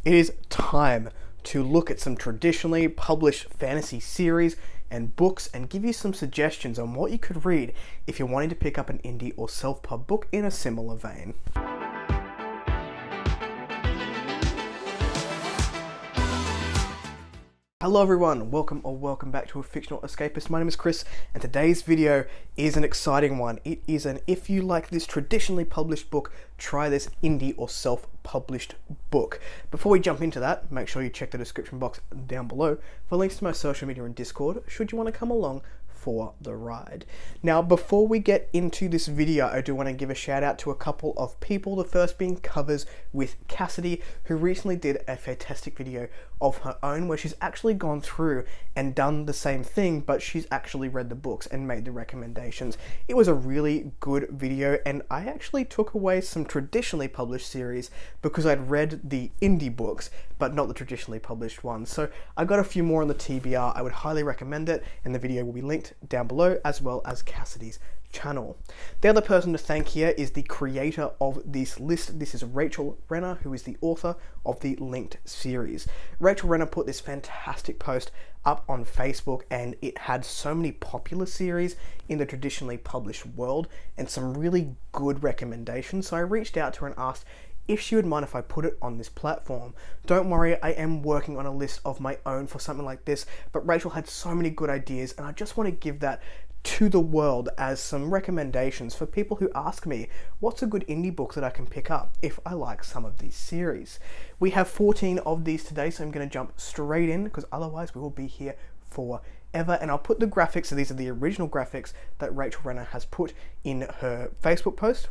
it is time to look at some traditionally published fantasy series and books and give you some suggestions on what you could read if you're wanting to pick up an indie or self-pub book in a similar vein. Hello everyone, welcome back to A Fictional Escapist. My name is Kris, and today's video is an exciting one. It is an if you like this traditionally published book, try this indie or self-published book. Before we jump into that, make sure you check the description box down below for links to my social media and Discord, should you want to come along for the ride. Now, before we get into this video, I do want to give a shout out to a couple of people. The first being Covers with Cassidy, who recently did a fantastic video of her own where she's actually gone through and done the same thing, but she's actually read the books and made the recommendations. It was a really good video, and I actually took away some traditionally published series because I'd read the indie books but not the traditionally published ones. So I got a few more on the TBR. I would highly recommend it, and the video will be linked down below, as well as Cassidy's channel. The other person to thank here is the creator of this list. This is Rachel Renner, who is the author of the linked series. Rachel Renner put this fantastic post up on Facebook, and it had so many popular series in the traditionally published world and some really good recommendations. So I reached out to her and asked if she would mind if I put it on this platform. Don't worry, I am working on a list of my own for something like this, but Rachel had so many good ideas, and I just want to give that to the world as some recommendations for people who ask me, what's a good indie book that I can pick up if I like some of these series? We have 14 of these today, so I'm going to jump straight in, because otherwise we will be here forever. And I'll put the graphics, so these are the original graphics that Rachel Renner has put in her Facebook post,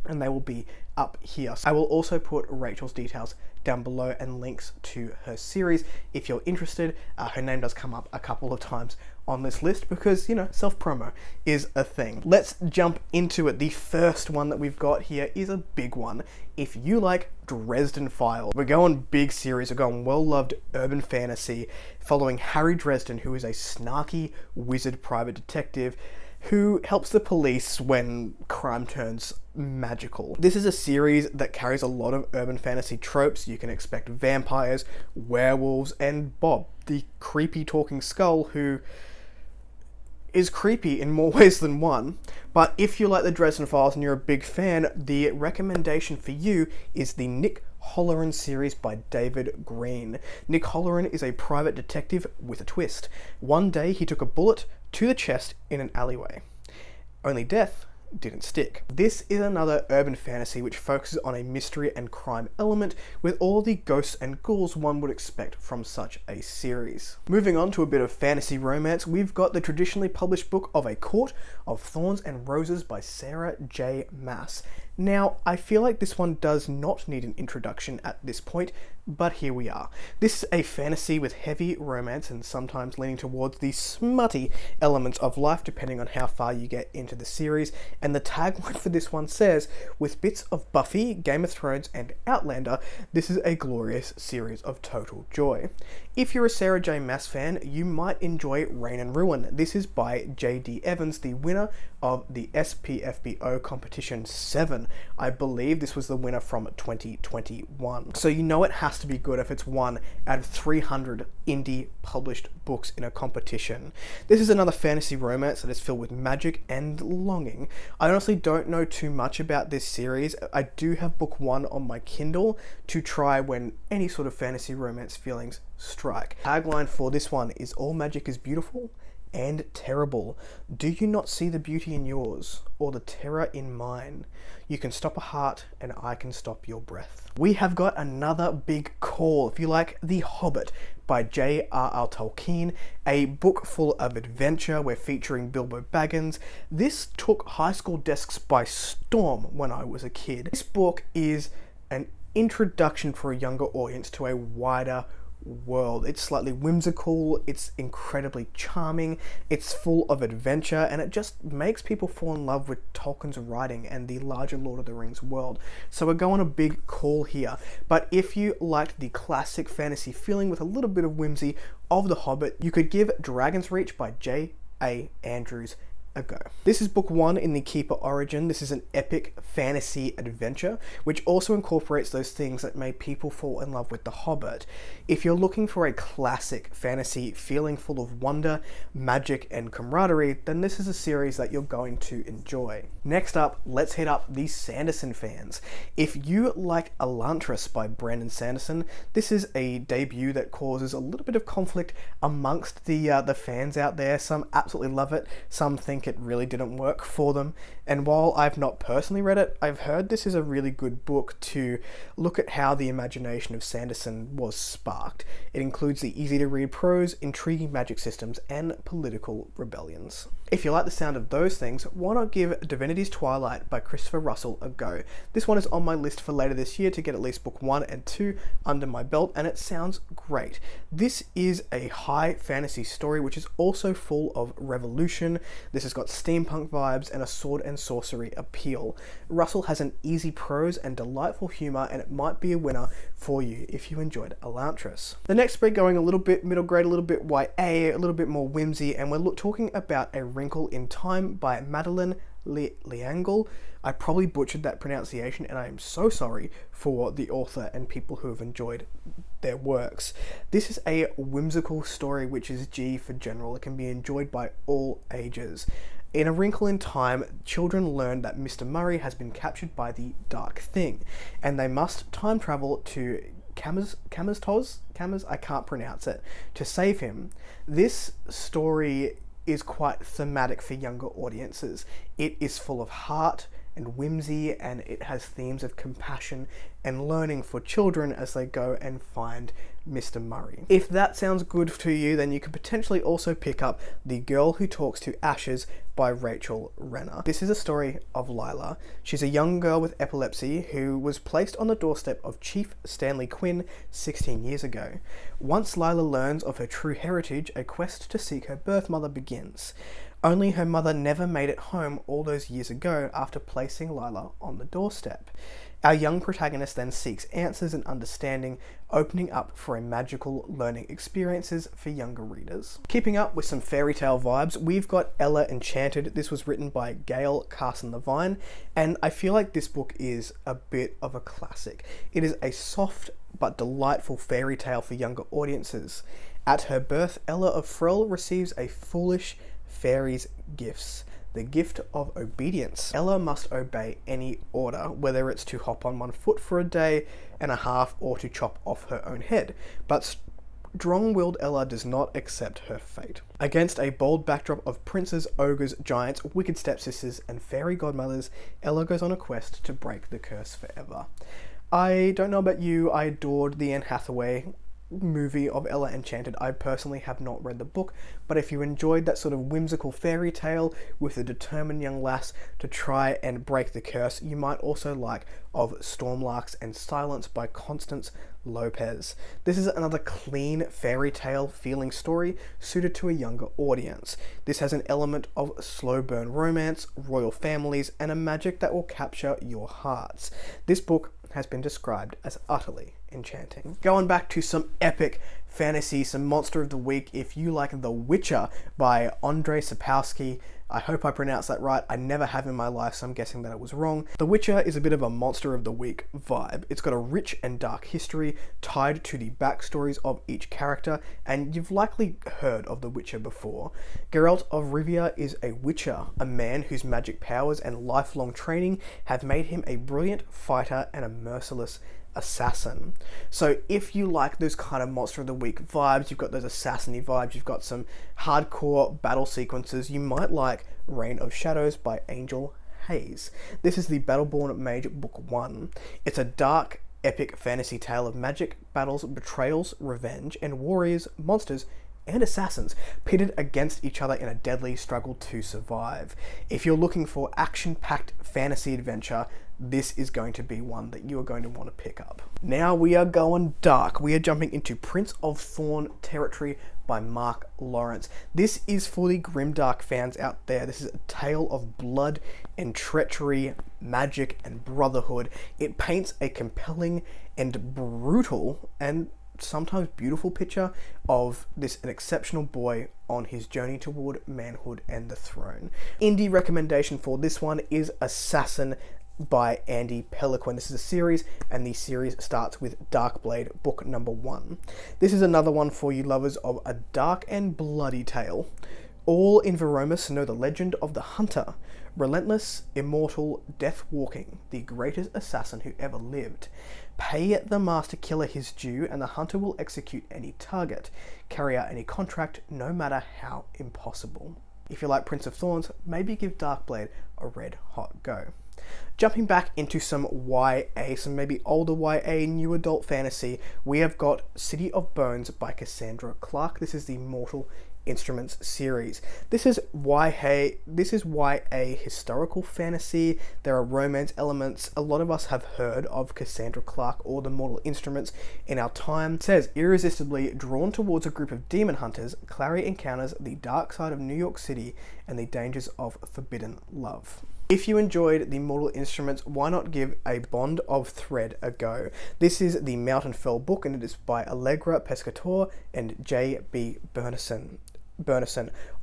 and they will be up here. I will also put Rachel's details down below and links to her series if you're interested. Her name does come up a couple of times on this list because, you know, self-promo is a thing. Let's jump into it. The first one that we've got here is a big one. If you like Dresden Files, we're going big series, we're going well-loved urban fantasy following Harry Dresden, who is a snarky wizard private detective who helps the police when crime turns magical. This is a series that carries a lot of urban fantasy tropes. You can expect vampires, werewolves, and Bob, the creepy talking skull, who is creepy in more ways than one. But if you like the Dresden Files and you're a big fan, the recommendation for you is the Nick Holleran series by David Green. Nick Holleran is a private detective with a twist. One day he took a bullet to the chest in an alleyway. Only death didn't stick. This is another urban fantasy which focuses on a mystery and crime element with all the ghosts and ghouls one would expect from such a series. Moving on to a bit of fantasy romance, we've got the traditionally published book of A Court of Thorns and Roses by Sarah J. Maas. Now, I feel like this one does not need an introduction at this point, but here we are. This is a fantasy with heavy romance and sometimes leaning towards the smutty elements of life, depending on how far you get into the series. And the tagline for this one says, with bits of Buffy, Game of Thrones, and Outlander, this is a glorious series of total joy. If you're a Sarah J. Maas fan, you might enjoy Reign and Ruin. This is by J.D. Evans, the winner of the SPFBO Competition 7. I believe this was the winner from 2021. So you know it has to be good if it's one out of 300 indie published books in a competition. This is another fantasy romance that is filled with magic and longing. I honestly don't know too much about this series. I do have book 1 on my Kindle to try when any sort of fantasy romance feelings strike. Tagline for this one is, all magic is beautiful and terrible. Do you not see the beauty in yours, or the terror in mine? You can stop a heart, and I can stop your breath. We have got another big call. If you like The Hobbit by J.R.R. Tolkien, a book full of adventure. We're featuring Bilbo Baggins. This took high school desks by storm when I was a kid. This book is an introduction for a younger audience to a wider world. It's slightly whimsical, it's incredibly charming, it's full of adventure, and it just makes people fall in love with Tolkien's writing and the larger Lord of the Rings world. So we're going a big call here. But if you liked the classic fantasy feeling with a little bit of whimsy of The Hobbit, you could give Dragon's Reach by J.A. Andrews ago. This is book 1 in the Keeper origin. This is an epic fantasy adventure, which also incorporates those things that made people fall in love with The Hobbit. If you're looking for a classic fantasy feeling full of wonder, magic, and camaraderie, then this is a series that you're going to enjoy. Next up, let's hit up the Sanderson fans. If you like Elantris by Brandon Sanderson, this is a debut that causes a little bit of conflict amongst the fans out there. Some absolutely love it, some think it really didn't work for them, and while I've not personally read it, I've heard this is a really good book to look at how the imagination of Sanderson was sparked. It includes the easy to read prose, intriguing magic systems, and political rebellions. If you like the sound of those things, why not give Divinity's Twilight by Christopher Russell a go? This one is on my list for later this year to get at least book 1 and 2 under my belt, and it sounds great. This is a high fantasy story which is also full of revolution. This has got steampunk vibes and a sword and sorcery appeal. Russell has an easy prose and delightful humour, and it might be a winner for you if you enjoyed Elantris. The next we're going a little bit middle grade, a little bit YA, a little bit more whimsy, and we're talking about A Wrinkle in Time by Madeleine L'Engle. I probably butchered that pronunciation, and I am so sorry for the author and people who have enjoyed their works. This is a whimsical story which is G for general. It can be enjoyed by all ages. In A Wrinkle in Time, children learn that Mr. Murray has been captured by the Dark Thing, and they must time travel to Kamers, I can't pronounce it, to save him. This story is quite thematic for younger audiences. It is full of heart and whimsy, and it has themes of compassion and learning for children as they go and find Mr. Murray. If that sounds good to you, then you could potentially also pick up The Girl Who Talks to Ashes by Rachel Renner. This is a story of Lila. She's a young girl with epilepsy who was placed on the doorstep of Chief Stanley Quinn 16 years ago. Once Lila learns of her true heritage, a quest to seek her birth mother begins. Only her mother never made it home all those years ago after placing Lila on the doorstep. Our young protagonist then seeks answers and understanding, opening up for a magical learning experiences for younger readers. Keeping up with some fairy tale vibes, we've got Ella Enchanted. This was written by Gail Carson Levine, and I feel like this book is a bit of a classic. It is a soft but delightful fairy tale for younger audiences. At her birth, Ella of Frel receives a foolish fairy's gifts. The gift of obedience. Ella must obey any order, whether it's to hop on one foot for a day and a half or to chop off her own head. But strong-willed Ella does not accept her fate. Against a bold backdrop of princes, ogres, giants, wicked stepsisters, and fairy godmothers, Ella goes on a quest to break the curse forever. I don't know about you, I adored the Anne Hathaway movie of Ella Enchanted. I personally have not read the book, but if you enjoyed that sort of whimsical fairy tale with a determined young lass to try and break the curse, you might also like Of Stormlarks and Silence by Constance Lopez. This is another clean fairy tale feeling story suited to a younger audience. This has an element of slow burn romance, royal families, and a magic that will capture your hearts. This book has been described as utterly enchanting. Going back to some epic fantasy, some monster of the week, if you like The Witcher by Andrzej Sapkowski. I hope I pronounced that right. I never have in my life, so I'm guessing that it was wrong. The Witcher is a bit of a monster of the week vibe. It's got a rich and dark history tied to the backstories of each character, and you've likely heard of The Witcher before. Geralt of Rivia is a witcher, a man whose magic powers and lifelong training have made him a brilliant fighter and a merciless assassin. So if you like those kind of monster of the week vibes, you've got those assassin-y vibes, you've got some hardcore battle sequences, you might like Reign of Shadows by Angel Hayes. This is the Battleborn Mage Book 1. It's a dark, epic fantasy tale of magic, battles, betrayals, revenge, and warriors, monsters, and assassins pitted against each other in a deadly struggle to survive. If you're looking for action-packed fantasy adventure, this is going to be one that you are going to want to pick up. Now we are going dark. We are jumping into Prince of Thorns territory by Mark Lawrence. This is for the grimdark fans out there. This is a tale of blood and treachery, magic and brotherhood. It paints a compelling and brutal and sometimes beautiful picture of an exceptional boy on his journey toward manhood and the throne. Indie recommendation for this one is Assassin by Andy Peliquin. This is a series, and the series starts with Darkblade, book number 1. This is another one for you lovers of a dark and bloody tale. All in Veromus know the legend of the Hunter, relentless, immortal, death-walking, the greatest assassin who ever lived. Pay the master killer his due, and the hunter will execute any target, carry out any contract, no matter how impossible. If you like Prince of Thorns, maybe give Darkblade a red hot go. Jumping back into some YA, some maybe older YA, new adult fantasy, we have got City of Bones by Cassandra Clark. This is the Mortal Instruments series. This is YA historical fantasy. There are romance elements. A lot of us have heard of Cassandra Clark or the Mortal Instruments in our time. It says, irresistibly drawn towards a group of demon hunters, Clary encounters the dark side of New York City and the dangers of forbidden love. If you enjoyed the Mortal Instruments, why not give A Bond of Thread a go? This is the Mountain Fell book, and it is by Allegra Pescatore and J.B. Bernison.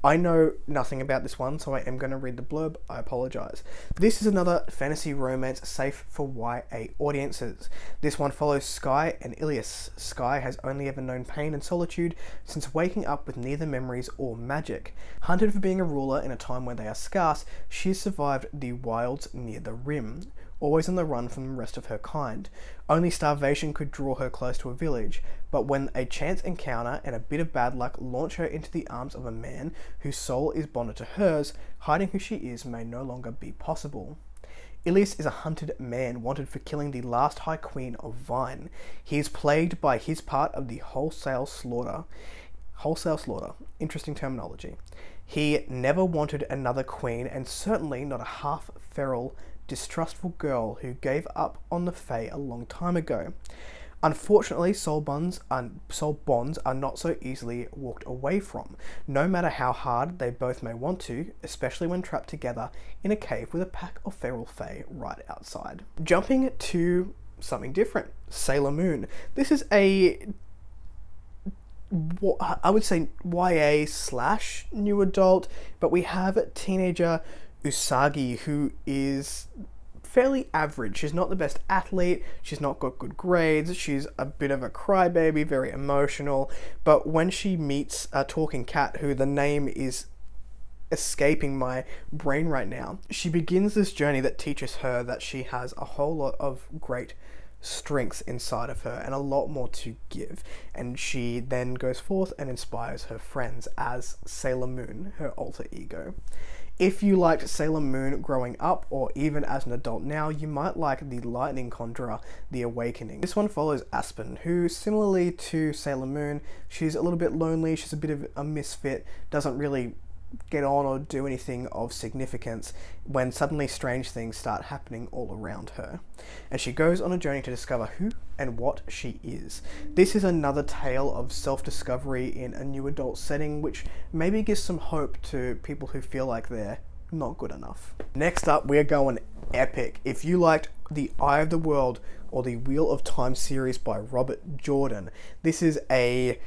I know nothing about this one, so I am going to read the blurb. I apologize. This is another fantasy romance safe for YA audiences. This one follows Skye and Ilias. Skye has only ever known pain and solitude since waking up with neither memories or magic. Hunted for being a ruler in a time when they are scarce, she has survived the wilds near the Rim, always on the run from the rest of her kind. Only starvation could draw her close to a village, but when a chance encounter and a bit of bad luck launch her into the arms of a man whose soul is bonded to hers, hiding who she is may no longer be possible. Ilias is a hunted man wanted for killing the last High Queen of Vine. He is plagued by his part of the wholesale slaughter. Interesting terminology. He never wanted another queen, and certainly not a half-feral, distrustful girl who gave up on the Fae a long time ago. Unfortunately, soul bonds are not so easily walked away from, no matter how hard they both may want to, especially when trapped together in a cave with a pack of feral Fae right outside. Jumping to something different, Sailor Moon. This is I would say YA / new adult, but we have teenager Usagi, who is fairly average. She's not the best athlete, she's not got good grades, she's a bit of a crybaby, very emotional, but when she meets a talking cat, who the name is escaping my brain right now, she begins this journey that teaches her that she has a whole lot of great strengths inside of her and a lot more to give, and she then goes forth and inspires her friends as Sailor Moon, her alter ego. If you liked Sailor Moon growing up, or even as an adult now, you might like The Lightning Conjurer, The Awakening. This one follows Aspen, who, similarly to Sailor Moon, she's a little bit lonely, she's a bit of a misfit, doesn't really get on or do anything of significance when suddenly strange things start happening all around her. And she goes on a journey to discover who and what she is. This is another tale of self-discovery in a new adult setting, which maybe gives some hope to people who feel like they're not good enough. Next up, we're going epic. If you liked The Eye of the World or the Wheel of Time series by Robert Jordan, this is a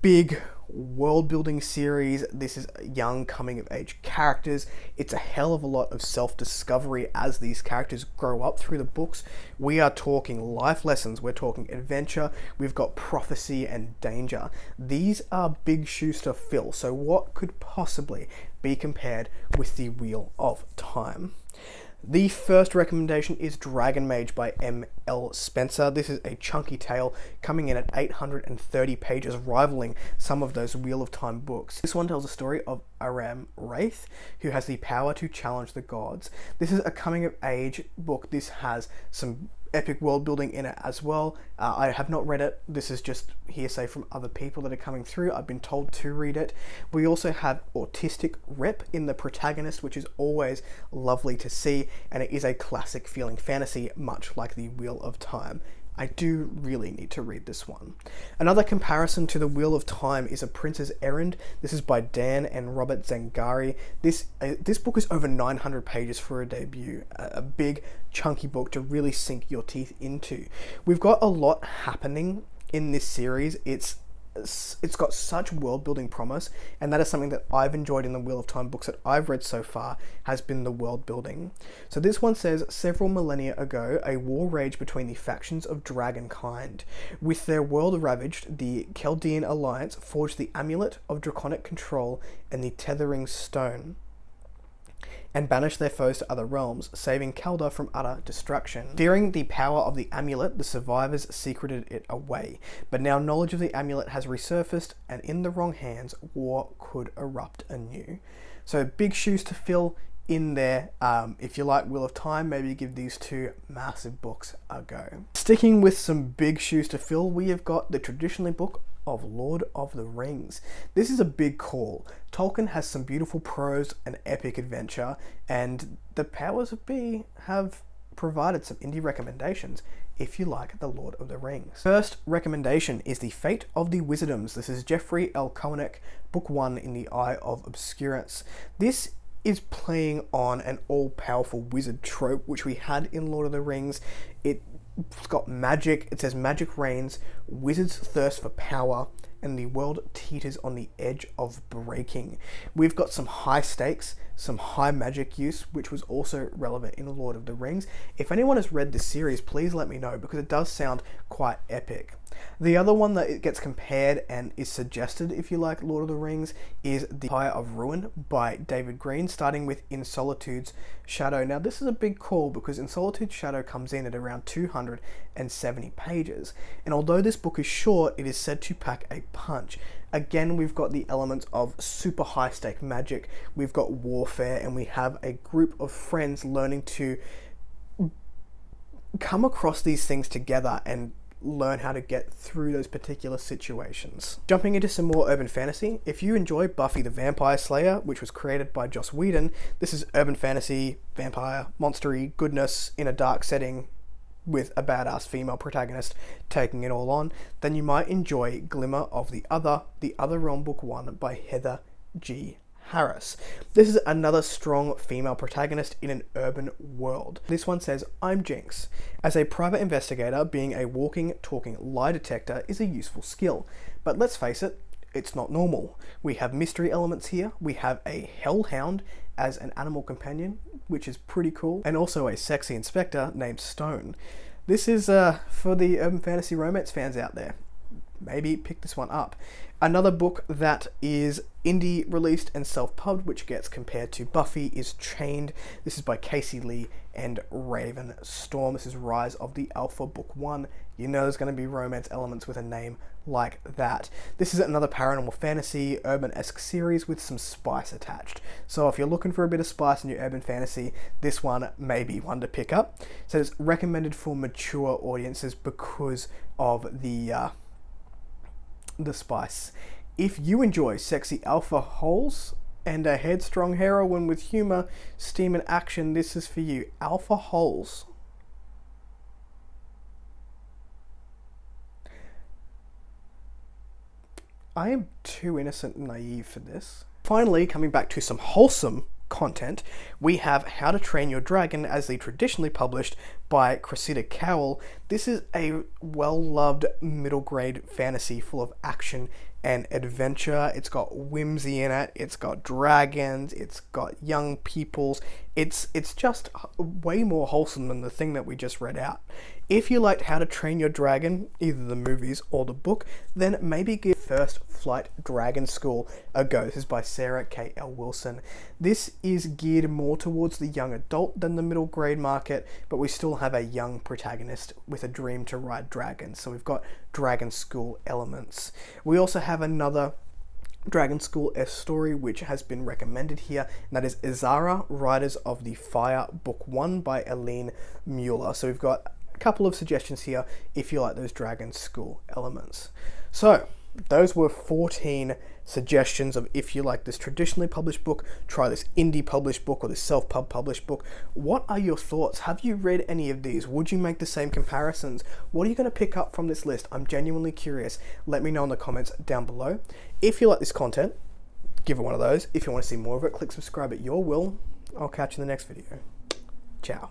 big world building series. This is young coming of age characters. It's a hell of a lot of self-discovery as these characters grow up through the books. We are talking life lessons, we're talking adventure, we've got prophecy and danger. These are big shoes to fill, so what could possibly be compared with the Wheel of Time? The first recommendation is Dragon Mage by M.L. Spencer. This is a chunky tale coming in at 830 pages, rivaling some of those Wheel of Time books. This one tells the story of Aram Wraith, who has the power to challenge the gods. This is a coming of age book. This has some epic world building in it as well. I have not read it. This is just hearsay from other people that are coming through. I've been told to read it. We also have autistic Rep in the protagonist, which is always lovely to see, and it is a classic feeling fantasy, much like the Wheel of Time. I do really need to read this one. Another comparison to the Wheel of Time is A Prince's Errand. This is by Dan and Robert Zangari. This book is over 900 pages for a debut. A big, chunky book to really sink your teeth into. We've got a lot happening in this series. It's got such world building promise, and that is something that I've enjoyed in the Wheel of Time books that I've read so far, has been the world building. So this one says, several millennia ago, a war raged between the factions of dragonkind. With their world ravaged, the Chaldean Alliance forged the Amulet of Draconic Control and the Tethering Stone, and banished their foes to other realms, saving Kaldor from utter destruction. Fearing the power of the amulet, the survivors secreted it away. But now knowledge of the amulet has resurfaced, and in the wrong hands, war could erupt anew. So big shoes to fill in there. If you like Wheel of Time, maybe give these two massive books a go. Sticking with some big shoes to fill, we have got the traditionally book of Lord of the Rings. This is a big call. Tolkien has some beautiful prose and epic adventure, and the powers of be have provided some indie recommendations if you like the Lord of the Rings. First recommendation is The Fate of the Wizardoms. This is Jeffrey L. Koenig, book 1 in the Eye of Obscurance. This is playing on an all-powerful wizard trope which we had in Lord of the Rings. It's got magic, it says magic reigns, wizards thirst for power, and the world teeters on the edge of breaking. We've got some high stakes, some high magic use, which was also relevant in Lord of the Rings. If anyone has read this series, please let me know, because it does sound quite epic. The other one that it gets compared and is suggested if you like Lord of the Rings is The Empire of Ruin by David Green, starting with In Solitude's Shadow. Now this is a big call because In Solitude's Shadow comes in at around 270 pages, and although this book is short, it is said to pack a punch. Again, we've got the elements of super high stake magic, we've got warfare, and we have a group of friends learning to come across these things together and learn how to get through those particular situations. Jumping into some more urban fantasy, if you enjoy Buffy the Vampire Slayer, which was created by Joss Whedon, this is urban fantasy, vampire, monstery goodness in a dark setting with a badass female protagonist taking it all on, then you might enjoy Glimmer of the Other Realm Book 1 by Heather G. Harris. This is another strong female protagonist in an urban world. This one says, I'm Jinx. As a private investigator, being a walking, talking lie detector is a useful skill. But let's face it, it's not normal. We have mystery elements here. We have a hellhound as an animal companion, which is pretty cool, and also a sexy inspector named Stone. This is for the urban fantasy romance fans out there. Maybe pick this one up. Another book that is indie released and self-pubbed, which gets compared to Buffy, is Chained. This is by Casey Lee and Raven Storm. This is Rise of the Alpha Book 1. You know there's going to be romance elements with a name like that. This is another paranormal fantasy, urban-esque series with some spice attached. So if you're looking for a bit of spice in your urban fantasy, this one may be one to pick up. So it's recommended for mature audiences because of the spice. If you enjoy sexy alpha holes and a headstrong heroine with humor, steam and action, this is for you. Alpha Holes. I am too innocent and naive for this. Finally, coming back to some wholesome content, we have How to Train Your Dragon as the traditionally published by Cressida Cowell. This is a well-loved middle grade fantasy full of action and adventure. It's got whimsy in it, it's got dragons, it's got young peoples. It's just way more wholesome than the thing that we just read out. If you liked How to Train Your Dragon, either the movies or the book, then maybe give First Flight Dragon School a go. This is by Sarah K.L. Wilson. This is geared more towards the young adult than the middle grade market, but we still have a young protagonist with a dream to ride dragons. So we've got Dragon School elements. We also have another Dragon School-esque story which has been recommended here, and that is Izara, Riders of the Fire, Book 1 by Eileen Mueller. So we've got a couple of suggestions here if you like those Dragon School elements. So those were 14 suggestions of if you like this traditionally published book, try this indie published book or this self-pub published book. What are your thoughts? Have you read any of these? Would you make the same comparisons? What are you going to pick up from this list? I'm genuinely curious. Let me know in the comments down below. If you like this content, give it one of those. If you want to see more of it, click subscribe at your will. I'll catch you in the next video. Ciao.